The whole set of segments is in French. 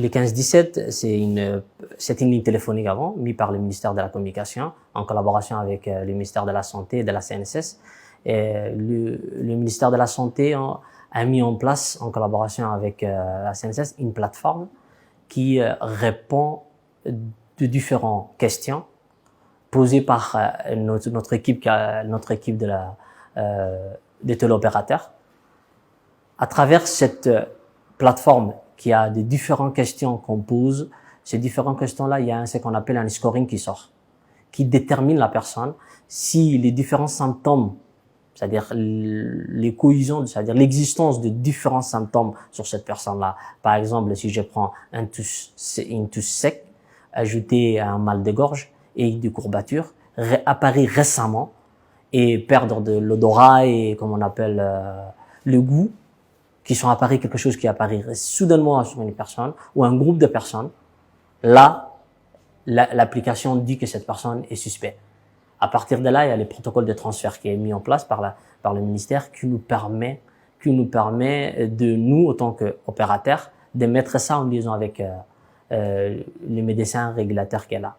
Le 15-17, c'est une ligne téléphonique avant, mise par le ministère de la Communication, en collaboration avec le ministère de la Santé et de la CNSS. Et le ministère de la Santé a mis en place, en collaboration avec la CNSS, une plateforme qui répond de différentes questions posées par notre équipe de téléopérateurs. À travers cette plateforme qui a des différentes questions qu'on pose, ces différentes questions-là, il y a ce qu'on appelle un scoring qui sort, qui détermine la personne si les différents symptômes, c'est-à-dire les cohésions, c'est-à-dire l'existence de différents symptômes sur cette personne-là. Par exemple, si je prends une tousse sec, ajouté à un mal de gorge et des courbatures, apparaît récemment et perdre de l'odorat et, comme on appelle, le goût, qui sont apparus quelque chose qui apparaît soudainement sur une personne ou un groupe de personnes, là, l'application dit que cette personne est suspecte. À partir de là, il y a les protocoles de transfert qui est mis en place par le ministère qui nous permet de nous, en tant qu'opérateurs, de mettre ça en liaison avec les médecins régulateurs qu'elle a.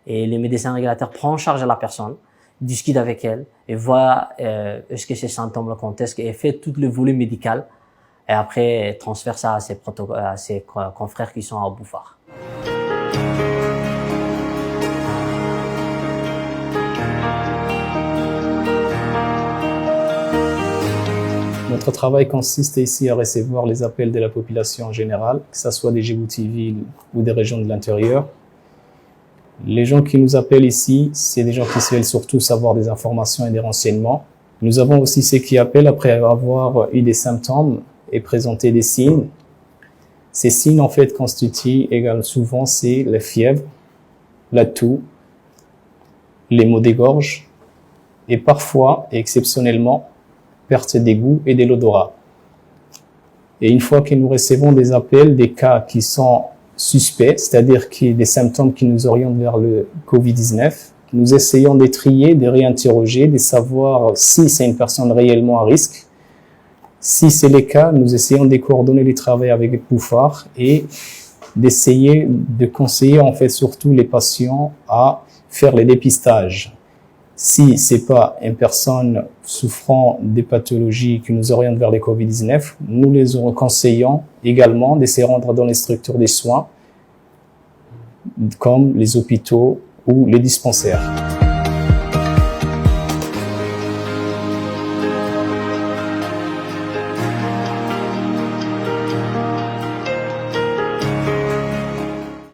Et les médecins régulateurs prennent en charge la personne, discutent avec elle et voient est-ce que ces symptômes le contestent et fait tout le volet médical. Et après, transfère ça à ses confrères qui sont à Bouffar. Notre travail consiste ici à recevoir les appels de la population en général, que ce soit des Djibouti-villes ou des régions de l'intérieur. Les gens qui nous appellent ici, c'est des gens qui veulent surtout savoir des informations et des renseignements. Nous avons aussi ceux qui appellent après avoir eu des symptômes et présenter des signes. Ces signes, en fait, constituent également souvent, c'est la fièvre, la toux, les maux de gorge et parfois, et exceptionnellement, perte des goûts et de l'odorat. Et une fois que nous recevons des appels, des cas qui sont suspects, c'est-à-dire des symptômes qui nous orientent vers le Covid-19, nous essayons de trier, de réinterroger, de savoir si c'est une personne réellement à risque. Si c'est le cas, nous essayons de coordonner le travail avec Bouffar et d'essayer de conseiller en fait surtout les patients à faire les dépistages. Si c'est pas une personne souffrant des pathologies qui nous orientent vers le Covid-19, nous les conseillons également de se rendre dans les structures de soins comme les hôpitaux ou les dispensaires.